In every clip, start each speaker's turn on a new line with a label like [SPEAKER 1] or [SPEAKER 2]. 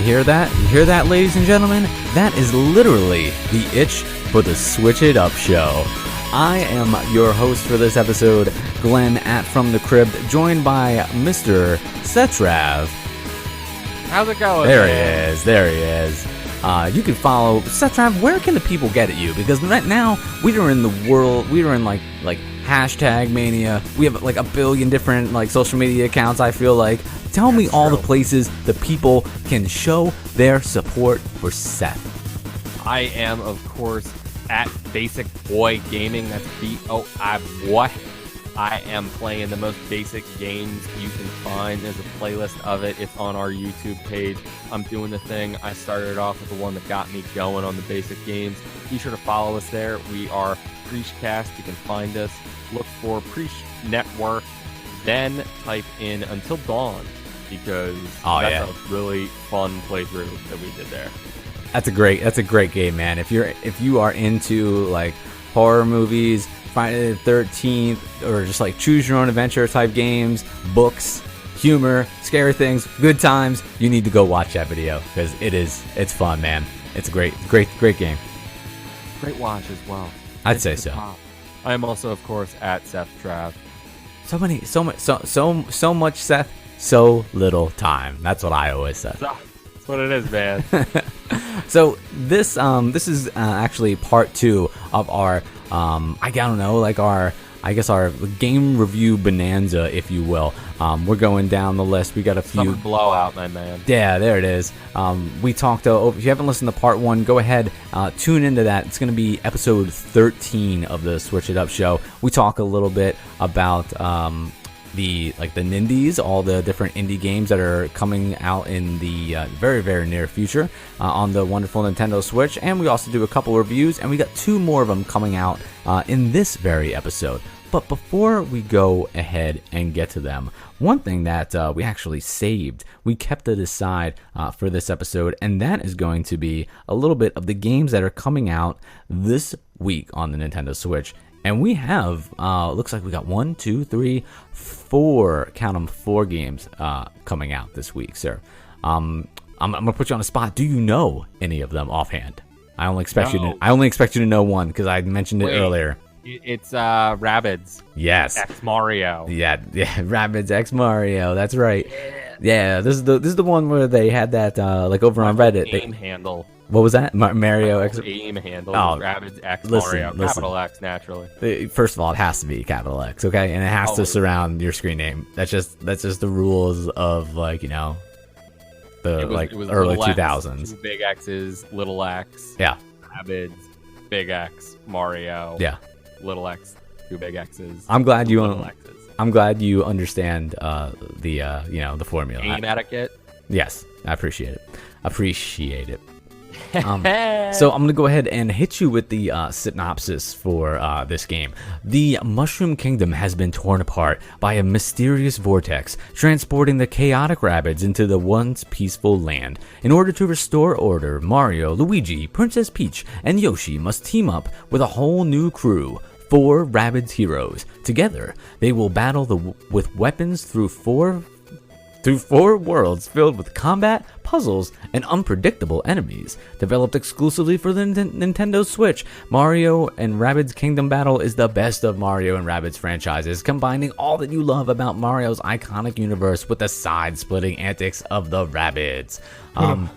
[SPEAKER 1] hear that? You hear that, ladies and gentlemen? That is literally the itch for the Switch It Up show. I am your host for this episode, Glenn at From the Crib, joined by Mr. Setrav.
[SPEAKER 2] How's it going?
[SPEAKER 1] There he is. You can follow Setrav. Where can the people get at you? Because right now we are in the world. We are in like hashtag mania. We have like a billion different like social media accounts. I feel like. Tell me all the places the people can show their support for Seth.
[SPEAKER 2] I am, of course, at Basic Boy Gaming. That's B-O-I Boy. I am playing the most basic games you can find. There's a playlist of it. It's on our YouTube page. I'm doing the thing. I started off with the one that got me going on the basic games. Be sure to follow us there. We are Preachcast. You can find us. Look for Preach Network. Then type in Until Dawn, because that's a really fun playthrough that we did there.
[SPEAKER 1] That's a great game, man. If you are into like horror movies, Friday the 13th, or just like choose your own adventure type games, books, humor, scary things, good times, you need to go watch that video because it's fun, man. It's a great game.
[SPEAKER 2] Great watch as well.
[SPEAKER 1] I'd say so.
[SPEAKER 2] I am also, of course, at Seth Trav.
[SPEAKER 1] So much Seth, so little time. That's what I always say.
[SPEAKER 2] That's what it is, man.
[SPEAKER 1] So this is actually part 2 of our our game review bonanza, if you will. We're going down the list. We got a few.
[SPEAKER 2] Summer blowout, my man.
[SPEAKER 1] Yeah, there it is. We talked. If you haven't listened to part 1, go ahead, tune into that. It's going to be episode 13 of the Switch It Up show. We talk a little bit about the indies, all the different indie games that are coming out in the very, very near future on the wonderful Nintendo Switch. And we also do a couple reviews, and we got 2 more of them coming out in this very episode. But before we go ahead and get to them, one thing that we actually saved, we kept it aside for this episode, and that is going to be a little bit of the games that are coming out this week on the Nintendo Switch. And we have, looks like we got 1, 2, 3, 4, count them, 4 games coming out this week, sir. I'm gonna put you on the spot. Do you know any of them offhand? I only expect you to know one because I mentioned it earlier.
[SPEAKER 2] It's Rabbids.
[SPEAKER 1] Yes.
[SPEAKER 2] X Mario.
[SPEAKER 1] Yeah, Rabbids X Mario. That's right. Yeah, this is the one where they had that like over on Reddit.
[SPEAKER 2] Game handle.
[SPEAKER 1] What was that? Mario X.
[SPEAKER 2] Aim handle.
[SPEAKER 1] Oh,
[SPEAKER 2] Rabbids X Mario. Capital X, naturally.
[SPEAKER 1] First of all, it has to be capital X, okay, and it has to surround your screen name. That's just the rules of the it was early 2000s. 2
[SPEAKER 2] big X's, little X.
[SPEAKER 1] Yeah.
[SPEAKER 2] Rabbids, big X, Mario.
[SPEAKER 1] Yeah.
[SPEAKER 2] Little X, 2 big X's.
[SPEAKER 1] I'm glad you understand the formula.
[SPEAKER 2] Game etiquette.
[SPEAKER 1] Yes, I appreciate it. So I'm going to go ahead and hit you with the synopsis for this game. The Mushroom Kingdom has been torn apart by a mysterious vortex, transporting the chaotic Rabbids into the once peaceful land. In order to restore order, Mario, Luigi, Princess Peach, and Yoshi must team up with a whole new crew. 4 Rabbids heroes. Together, they will battle with weapons through four worlds filled with combat, puzzles, and unpredictable enemies. Developed exclusively for the Nintendo Switch, Mario and Rabbids Kingdom Battle is the best of Mario and Rabbids franchises, combining all that you love about Mario's iconic universe with the side-splitting antics of the Rabbids. No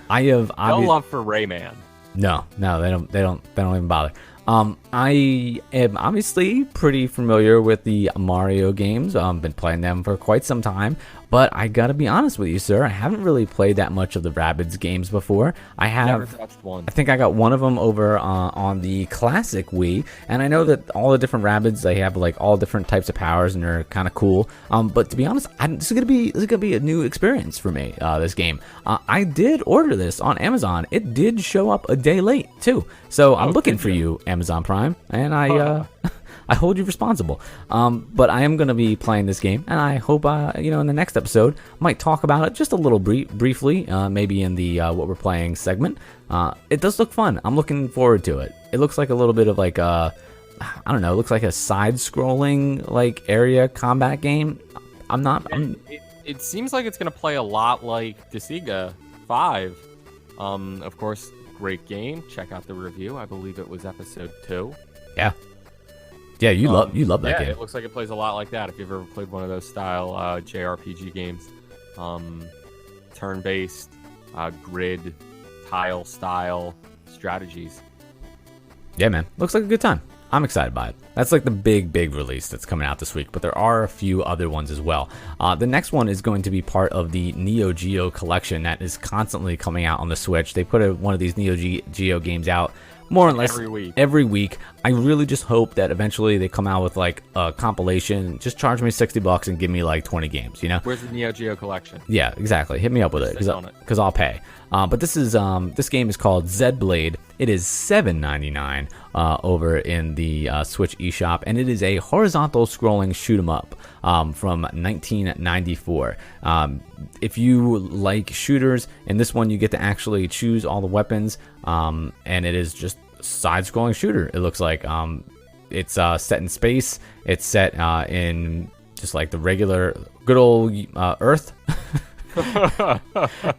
[SPEAKER 2] love for Rayman.
[SPEAKER 1] No, they don't even bother. I am obviously pretty familiar with the Mario games. Been playing them for quite some time, but I gotta be honest with you, sir. I haven't really played that much of the Rabbids games before.
[SPEAKER 2] Never touched one.
[SPEAKER 1] I think I got one of them over on the classic Wii, and I know that all the different Rabbids, they have like all different types of powers, and they're kind of cool. But to be honest, this is gonna be a new experience for me. This game, I did order this on Amazon. It did show up a day late too, so I'm looking for you, Amazon Prime, and I hold you responsible. But I am going to be playing this game, and I hope, in the next episode, might talk about it just a little briefly, maybe in the what we're playing segment. It does look fun. I'm looking forward to it. It looks like a little bit of like I don't know. It looks like a side-scrolling like area combat game. It
[SPEAKER 2] seems like it's going to play a lot like Desiga 5. Of course, great game. Check out the review. I believe it was episode 2.
[SPEAKER 1] Yeah. Yeah, you love that game.
[SPEAKER 2] It looks like it plays a lot like that. If you've ever played one of those style JRPG games, turn-based, grid, tile style strategies.
[SPEAKER 1] Yeah, man. Looks like a good time. I'm excited by it. That's like the big release that's coming out this week, but there are a few other ones as well. The next one is going to be part of the Neo Geo collection that is constantly coming out on the Switch. They put one of these Neo Geo games out more or less every week. I really just hope that eventually they come out with like a compilation. Just charge me $60 and give me like 20 games, you know?
[SPEAKER 2] Where's the Neo Geo collection?
[SPEAKER 1] Yeah, exactly. Hit me up with it because I'll pay. But this game is called Z-Blade. It is $7.99 over in the Switch eShop, and it is a horizontal scrolling shoot 'em up from 1994. If you like shooters, in this one you get to actually choose all the weapons, and it is just side-scrolling shooter. It looks like it's set in space. It's set in just like the regular good old Earth.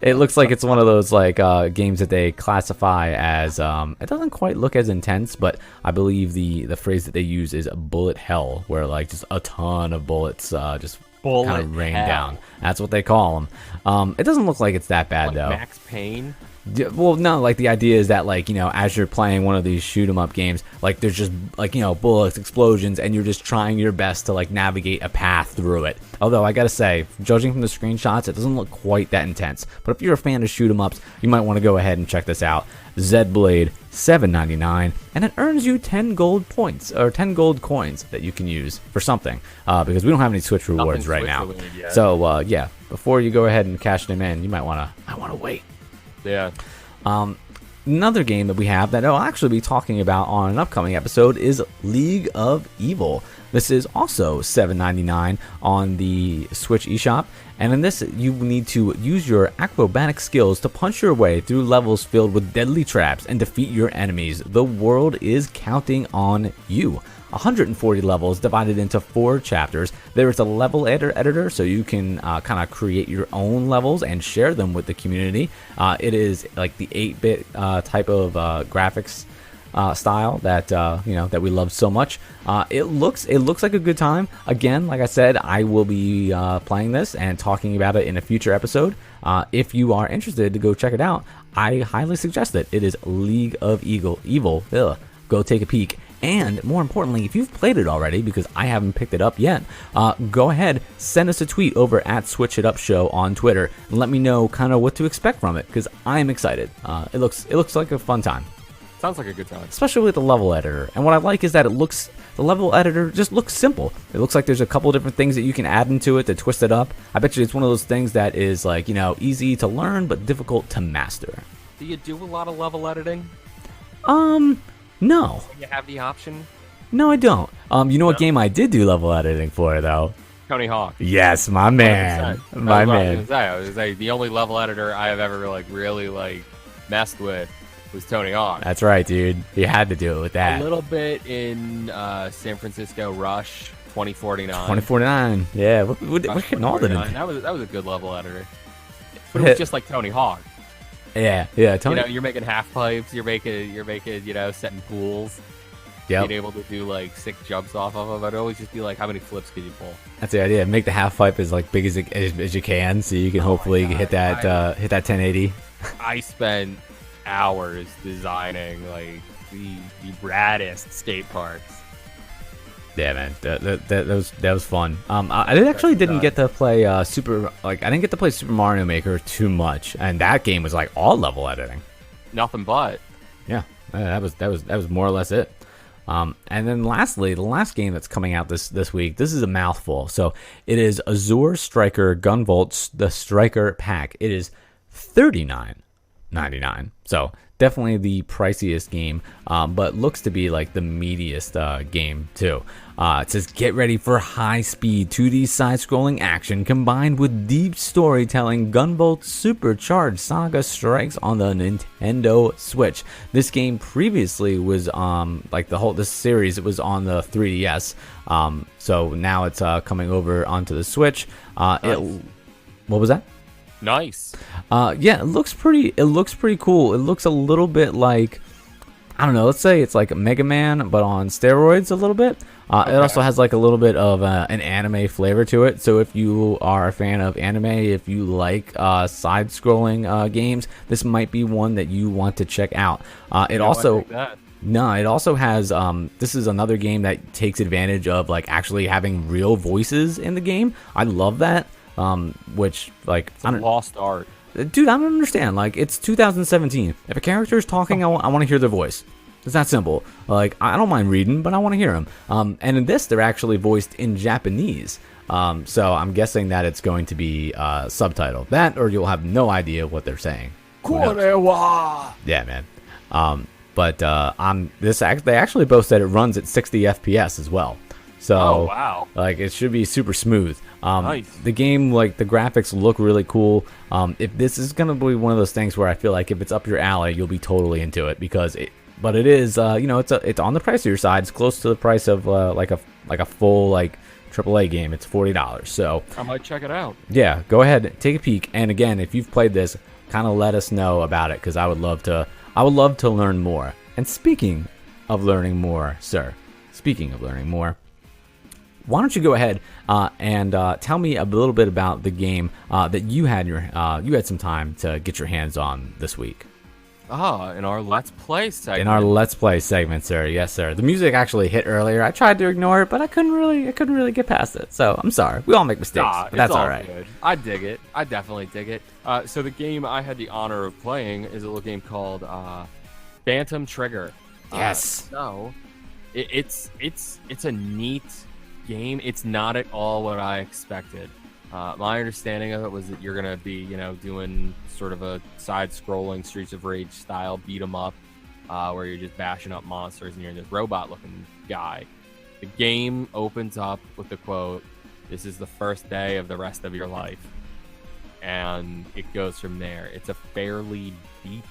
[SPEAKER 1] It looks like it's one of those like games that they classify as it doesn't quite look as intense, but I believe the phrase that they use is bullet hell, where like just a ton of bullets just kind of rain down. That's what they call them. It doesn't look like it's that bad though.
[SPEAKER 2] Max Payne.
[SPEAKER 1] Well, no, like the idea is that like, you know, as you're playing one of these shoot 'em up games, like there's just like, you know, bullets, explosions, and you're just trying your best to like navigate a path through it. Although I gotta say, judging from the screenshots, it doesn't look quite that intense. But if you're a fan of shoot 'em ups, you might want to go ahead and check this out. Z-Blade, $7.99, and it earns you 10 gold points or 10 gold coins that you can use for something. Because we don't have any Switch rewards right now. So yeah, before you go ahead and cash them in, you might wanna wait.
[SPEAKER 2] Yeah.
[SPEAKER 1] Another game that we have that I'll actually be talking about on an upcoming episode is League of Evil. This is also $7.99 on the Switch eShop, and in this you need to use your acrobatic skills to punch your way through levels filled with deadly traps and defeat your enemies. The world is counting on you. 140 levels divided into 4 chapters. There is a level editor, so you can kind of create your own levels and share them with the community. It is like the 8-bit type of graphics style that that we love so much. It looks like a good time. Again, like I said, I will be playing this and talking about it in a future episode. If you are interested to go check it out, I highly suggest it. It is League of Evil. Ugh. Go take a peek. And more importantly, if you've played it already, because I haven't picked it up yet, go ahead, send us a tweet over at Switch It Up Show on Twitter and let me know kind of what to expect from it, because I'm excited. It looks like a fun time.
[SPEAKER 2] Sounds like a good time.
[SPEAKER 1] Especially with the level editor. And what I like is that the level editor just looks simple. It looks like there's a couple different things that you can add into it to twist it up. I bet you it's one of those things that is like, easy to learn but difficult to master.
[SPEAKER 2] Do you do a lot of level editing?
[SPEAKER 1] No.
[SPEAKER 2] You have the option?
[SPEAKER 1] No, I don't. You know what game I did do level editing for, though?
[SPEAKER 2] Tony Hawk.
[SPEAKER 1] Yes, my man. My man.
[SPEAKER 2] I was gonna say the only level editor I have ever really messed with was Tony Hawk.
[SPEAKER 1] That's right, dude. You had to do it with that.
[SPEAKER 2] A little bit in San Francisco Rush 2049.
[SPEAKER 1] 2049. Yeah, we're getting all the
[SPEAKER 2] That was a good level editor. But it was just like Tony Hawk.
[SPEAKER 1] Yeah, Tony.
[SPEAKER 2] You're making half pipes. You're making setting pools.
[SPEAKER 1] Yep.
[SPEAKER 2] Being able to do like sick jumps off of them. I'd always just be like, how many flips could you pull?
[SPEAKER 1] That's the idea. Make the half pipe as like big as you can, so you can hopefully hit that 1080.
[SPEAKER 2] I spent hours designing like the raddest skate parks.
[SPEAKER 1] Yeah, man, that was fun. I didn't get to play Super Mario Maker too much, and that game was like all level editing.
[SPEAKER 2] Nothing but.
[SPEAKER 1] Yeah, that was more or less it. And then lastly, the last game that's coming out this week. This is a mouthful. So it is Azure Striker Gunvolt, the Striker Pack. It is $39.99. So definitely the priciest game, but looks to be like the meatiest game too. It says, get ready for high-speed 2D side-scrolling action combined with deep storytelling. Gunvolt Supercharged Saga strikes on the Nintendo Switch. This game previously was this series. It was on the 3DS. So now it's coming over onto the Switch.
[SPEAKER 2] Nice.
[SPEAKER 1] What was that?
[SPEAKER 2] Nice.
[SPEAKER 1] Yeah, it looks pretty. It looks pretty cool. It looks a little bit like, I don't know. Let's say it's like Mega Man, but on steroids a little bit. It
[SPEAKER 2] Okay.
[SPEAKER 1] also has like a little bit of an anime flavor to it. So if you are a fan of anime, if you like side-scrolling games, this might be one that you want to check out. It
[SPEAKER 2] You know, I
[SPEAKER 1] also
[SPEAKER 2] dig that.
[SPEAKER 1] no, it also has. This is another game that takes advantage of like actually having real voices in the game. I love that. Which like
[SPEAKER 2] It's a lost art.
[SPEAKER 1] dude, I don't understand. Like, it's 2017. If a character is talking, I want to hear their voice. It's that simple. Like, I don't mind reading, but I want to hear them. And in this, they're actually voiced in Japanese. So I'm guessing that it's going to be subtitled. That, or you'll have no idea what they're saying. Who knows?
[SPEAKER 2] Korewa.
[SPEAKER 1] Yeah, man. But they actually boast that it runs at 60 FPS as well. So,
[SPEAKER 2] Oh, wow.
[SPEAKER 1] like, it should be super smooth.
[SPEAKER 2] Nice.
[SPEAKER 1] The game, like, the graphics look really cool. If this is gonna be one of those things where I feel like if it's up your alley, you'll be totally into it because but it is, it's on the pricier side. It's close to the price of like a full like AAA game. It's $40. So
[SPEAKER 2] I might check it out.
[SPEAKER 1] yeah, go ahead, take a peek. And again, if you've played this, kind of let us know about it because I would love to learn more. And speaking of learning more, sir, speaking of learning more, why don't you go ahead and tell me a little bit about the game that you had some time to get your hands on this week?
[SPEAKER 2] In our Let's Play segment.
[SPEAKER 1] In our Let's Play segment, sir. Yes, sir. The music actually hit earlier. I tried to ignore it, but I couldn't really get past it. So I'm sorry. We all make mistakes, but that's
[SPEAKER 2] it's
[SPEAKER 1] all right.
[SPEAKER 2] Good. I dig it. I definitely dig it. So the game I had the honor of playing is a little game called Phantom Trigger.
[SPEAKER 1] Yes.
[SPEAKER 2] So it's a neat game. It's not at all what I expected. My understanding of it was that you're gonna be, doing sort of a side-scrolling Streets of Rage style beat 'em up, where you're just bashing up monsters and you're this robot-looking guy. The game opens up with the quote, "This is the first day of the rest of your life," and it goes from there. It's a fairly deep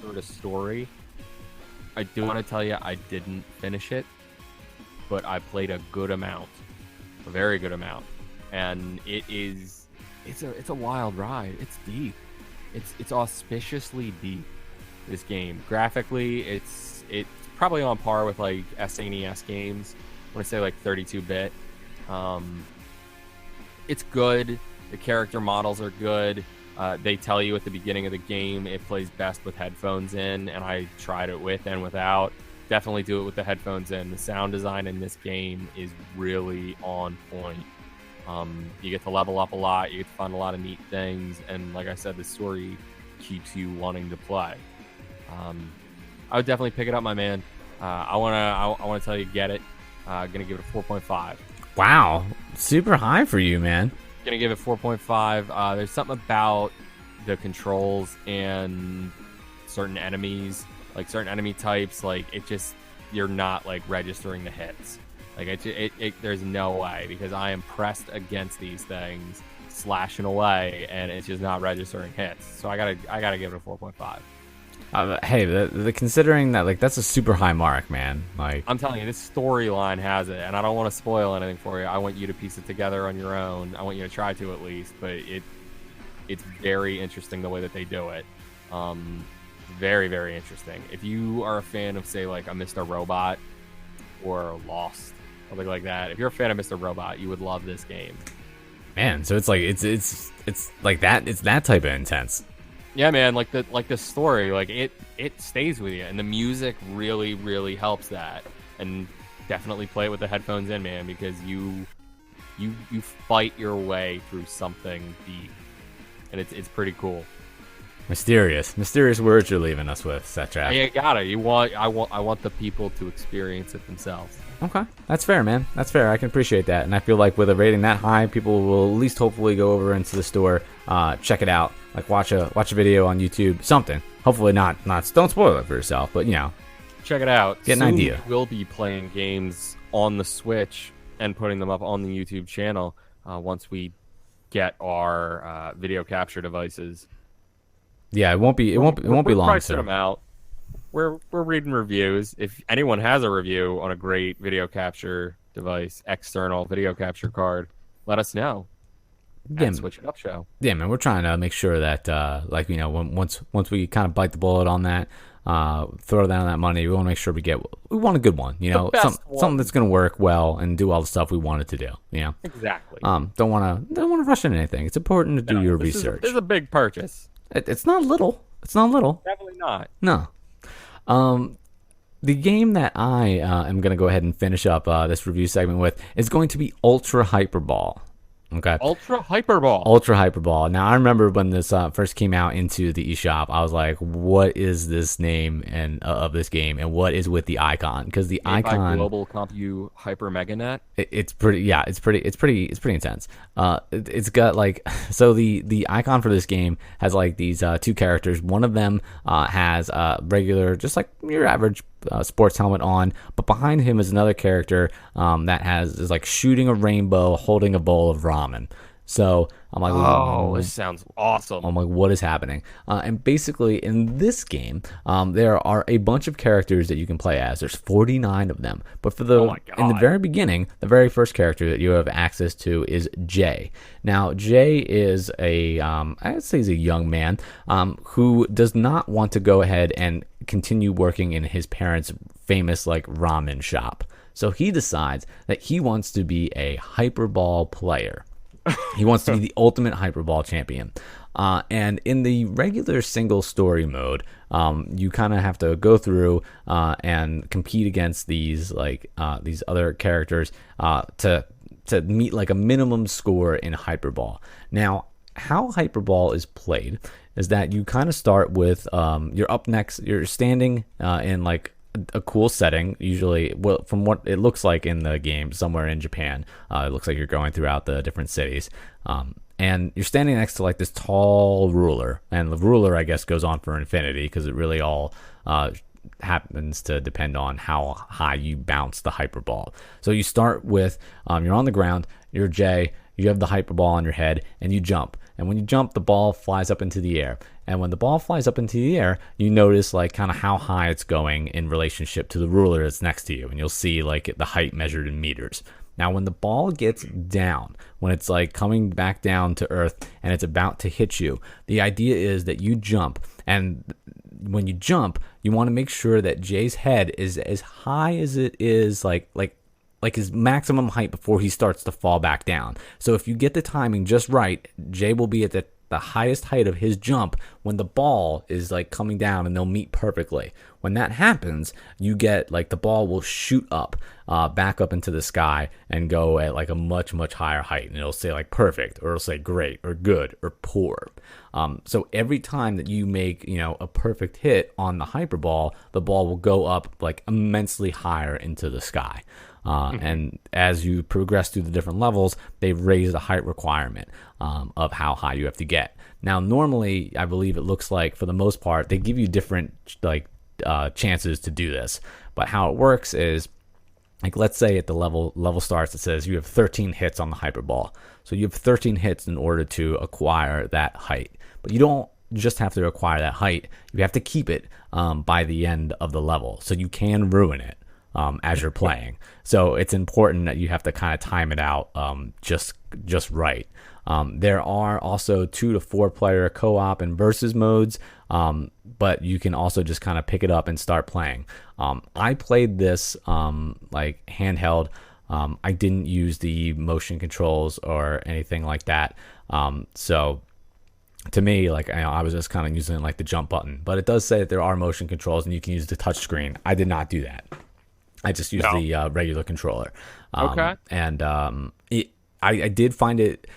[SPEAKER 2] sort of story. I do want to tell you, I didn't finish it, but I played a good amount, a very good amount. And it's a wild ride. It's deep. It's auspiciously deep. This game graphically, it's probably on par with like SNES games. I want to say like 32-bit. It's good. The character models are good. They tell you at the beginning of the game it plays best with headphones in, and I tried it with and without. Definitely do it with the headphones in. The sound design in this game is really on point. You get to level up a lot, you get to find a lot of neat things, and like I said, the story keeps you wanting to play. I would definitely pick it up, my man. I wanna tell you, get it. Gonna give it a 4.5.
[SPEAKER 1] Wow, super high for you, man.
[SPEAKER 2] Gonna give it 4.5. There's something about the controls and certain enemies, like certain enemy types, like it just, you're not like registering the hits. Like there's no way, because I am pressed against these things, slashing away, and it's just not registering hits. So I gotta give it a 4.5.
[SPEAKER 1] Hey, the considering that, like, that's a super high mark, man. Like,
[SPEAKER 2] I'm telling you, this storyline has it, and I don't want to spoil anything for you. I want you to piece it together on your own. I want you to try to, at least, but it's very interesting the way that they do it. Very, very interesting. If you are a fan of, say, like a Mr. Robot or Lost, something like that, if you're a fan of Mr. Robot, you would love this game.
[SPEAKER 1] man, so it's like it's like that. It's that type of intense.
[SPEAKER 2] Yeah, man, like the story, like it stays with you, and the music really, really helps that. And definitely play it with the headphones in, man, because you fight your way through something deep, and it's pretty cool.
[SPEAKER 1] Mysterious words you're leaving us with, Setrap.
[SPEAKER 2] You gotta. I want the people to experience it themselves.
[SPEAKER 1] Okay, that's fair, man. That's fair. I can appreciate that, and I feel like with a rating that high, people will at least hopefully go over into the store, check it out, like watch a video on YouTube, something. Hopefully not. Don't spoil it for yourself, but
[SPEAKER 2] Check it out.
[SPEAKER 1] Get an idea.
[SPEAKER 2] We'll be playing games on the Switch and putting them up on the YouTube channel once we get our video capture devices.
[SPEAKER 1] Yeah, it won't be long.
[SPEAKER 2] Pricing
[SPEAKER 1] So
[SPEAKER 2] them out. We're reading reviews. If anyone has a review on a great video capture device, external video capture card, let us know.
[SPEAKER 1] Yeah,
[SPEAKER 2] Switch It Up Show.
[SPEAKER 1] yeah, man, we're trying to make sure that, once we kind of bite the bullet on that, throw down that money, we want to make sure we want a good one, something that's going to work well and do all the stuff we want it to do,
[SPEAKER 2] Exactly.
[SPEAKER 1] Don't want to rush into anything. It's important to do your research.
[SPEAKER 2] This is a big purchase.
[SPEAKER 1] It's not little. It's not little.
[SPEAKER 2] Definitely not.
[SPEAKER 1] No. The game that I am going to go ahead and finish up this review segment with is going to be Ultra Hyperball. Okay.
[SPEAKER 2] Ultra Hyperball.
[SPEAKER 1] Ultra Hyperball. Now, I remember when this first came out into the eShop, I was like, what is this name of this game, and what is with the icon? Because the icon...
[SPEAKER 2] Global Compu Hyper Meganet.
[SPEAKER 1] It's pretty intense. It's got like... So the icon for this game has like these two characters. One of them has regular, just like your average sports helmet on, but behind him is another character that is like shooting a rainbow, holding a bowl of ramen. So I'm like,
[SPEAKER 2] oh, this sounds awesome.
[SPEAKER 1] I'm like, what is happening? And basically, in this game, there are a bunch of characters that you can play as. There's 49 of them. But in the very beginning, the very first character that you have access to is Jay. Now, Jay is I'd say he's a young man who does not want to go ahead and continue working in his parents' famous like ramen shop. So he decides that he wants to be a hyperball player. He wants to be the ultimate hyperball champion. And in the regular single story mode, you kind of have to go through and compete against these other characters to meet like a minimum score in hyperball. Now, how hyperball is played is that you kind of start with you're up next. You're standing in like a cool setting, usually, well, from what it looks like in the game, somewhere in Japan. It looks like you're going throughout the different cities, and you're standing next to like this tall ruler, and the ruler, I guess, goes on for infinity because it really all happens to depend on how high you bounce the hyperball. So you start with you're on the ground, you're Jay, you have the hyperball on your head, and you jump. And when you jump, the ball flies up into the air. And when the ball flies up into the air, you notice like kind of how high it's going in relationship to the ruler that's next to you. And you'll see like the height measured in meters. Now, when the ball gets down, when it's like coming back down to earth and it's about to hit you, the idea is that you jump. And when you jump, you want to make sure that Jay's head is as high as it is like his maximum height before he starts to fall back down. So if you get the timing just right, Jay will be at the highest height of his jump when the ball is like coming down, and they'll meet perfectly. When that happens, you get like the ball will shoot up back up into the sky and go at like a much, much higher height, and it'll say like perfect, or it'll say great or good or poor. So every time that you make a perfect hit on the hyperball, the ball will go up like immensely higher into the sky. And as you progress through the different levels, they've raised the height requirement of how high you have to get. Now, normally, I believe it looks like, for the most part, they give you different chances to do this. But how it works is, like, let's say at the level starts, it says you have 13 hits on the hyperball. So you have 13 hits in order to acquire that height. But you don't just have to acquire that height. You have to keep it by the end of the level. So you can ruin it as you're playing. So it's important that you have to kind of time it out just right. There are also 2 to 4 player co-op and versus modes, but you can also just kind of pick it up and start playing. I played this like handheld. I didn't use the motion controls or anything like that. So to me, like, I was just kind of using like the jump button, but it does say that there are motion controls and you can use the touch screen. I did not do that. I just used the regular controller.
[SPEAKER 2] Okay.
[SPEAKER 1] And I did find it,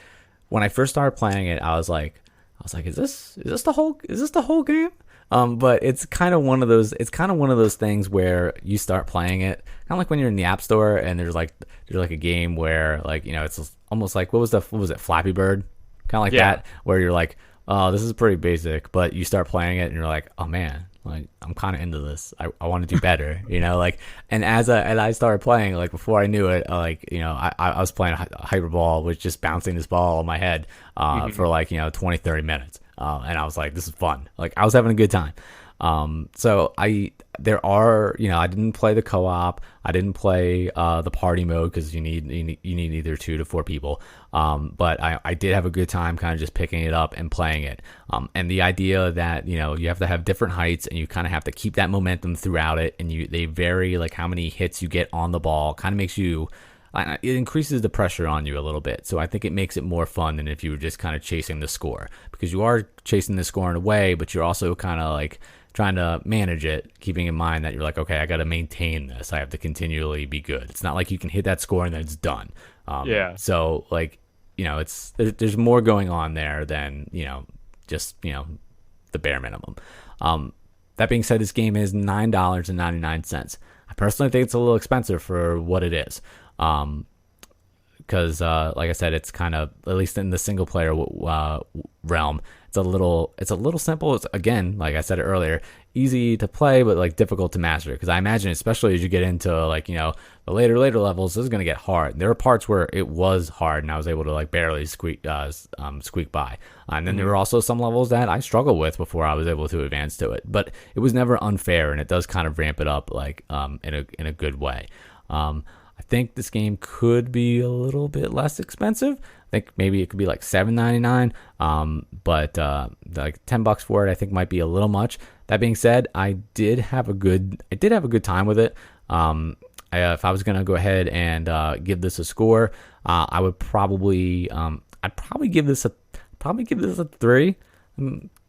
[SPEAKER 1] when I first started playing it, I was like, is this the whole game? But it's kind of one of those things where you start playing it, kind of like when you're in the App Store and there's like a game where, like, it's almost like, what was it, Flappy Bird? Kind of like that, where you're like, oh, this is pretty basic, but you start playing it and you're like, oh man, like, I'm kind of into this. I want to do better, like, and as I started playing, like, before I knew it, like, I was playing hyperball with just bouncing this ball on my head for like 20-30 minutes, and I was like, this is fun. Like, I was having a good time. So there are, I didn't play the co-op. I didn't play the party mode because you need either 2 to 4 people. But I did have a good time kind of just picking it up and playing it. And the idea that, you have to have different heights and you kind of have to keep that momentum throughout it. And they vary like how many hits you get on the ball, kind of makes you, it increases the pressure on you a little bit. So I think it makes it more fun than if you were just kind of chasing the score, because you are chasing the score in a way, but you're also kind of like trying to manage it, keeping in mind that you're like, okay, I got to maintain this. I have to continually be good. It's not like you can hit that score and then it's done. So like, there's more going on there than, just, the bare minimum. That being said, this game is $9.99. I personally think it's a little expensive for what it is. Because like I said, it's kind of, at least in the single player realm, it's a little simple. It's, again, like I said earlier, easy to play but like difficult to master, because I imagine especially as you get into like the later levels, this is going to get hard. There are parts where it was hard and I was able to like barely squeak by, and then there were also some levels that I struggled with before I was able to advance to it, but it was never unfair, and it does kind of ramp it up like in a good way. I think this game could be a little bit less expensive. I think maybe it could be like $7.99, but like $10 for it I think might be a little much. That being said, I did have a good time with it. If I was gonna go ahead and give this a score, I would probably give this a 3.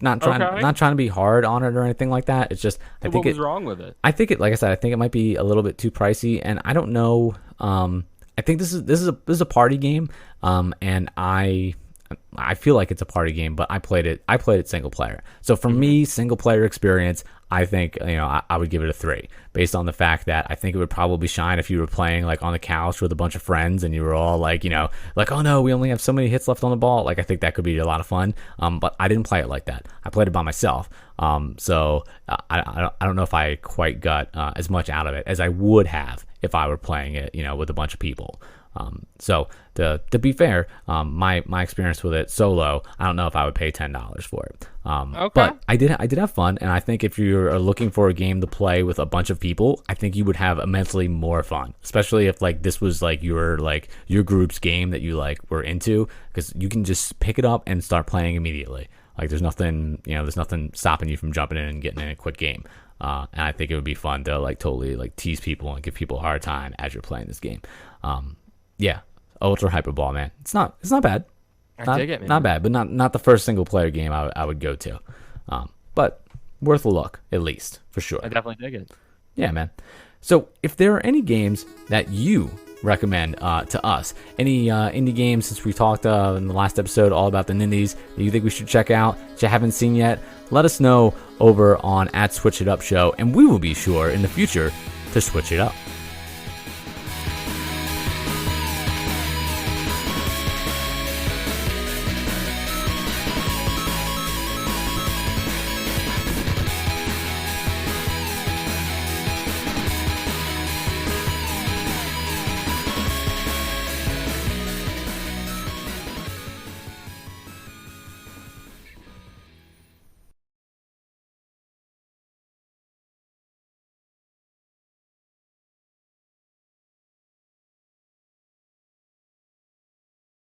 [SPEAKER 1] Not trying to be hard on it or anything like that. It's just,
[SPEAKER 2] I think what was wrong with it?
[SPEAKER 1] I think it, like I said, I think it might be a little bit too pricey, and I don't know. I think this is a party game, and I feel like it's a party game, but I played it single player. So for me, single player experience, I think I would give it a 3, based on the fact that I think it would probably shine if you were playing like on the couch with a bunch of friends and you were all like like, oh no, we only have so many hits left on the ball. Like I think that could be a lot of fun. But I didn't play it like that. I played it by myself. So I don't know if I quite got as much out of it as I would have if I were playing it with a bunch of people. So to be fair, my experience with it solo, I don't know if I would pay $10 for it.
[SPEAKER 2] Okay.
[SPEAKER 1] But I did have fun, and I think if you're looking for a game to play with a bunch of people, I think you would have immensely more fun, especially if like this was like your group's game that you like were into, because you can just pick it up and start playing immediately. Like there's nothing stopping you from jumping in and getting in a quick game. And I think it would be fun to like totally like tease people and give people a hard time as you're playing this game. Yeah, Ultra Hyperball, man. It's not bad.
[SPEAKER 2] I dig it, man.
[SPEAKER 1] Not bad, but not the first single player game I would go to. But worth a look, at least, for sure.
[SPEAKER 2] I definitely dig it.
[SPEAKER 1] Yeah, man. So if there are any games that you recommend to us, any indie games, since we talked in the last episode all about the nindies that you think we should check out, that you haven't seen yet, let us know over on @SwitchItUp Show, and we will be sure in the future to switch it up.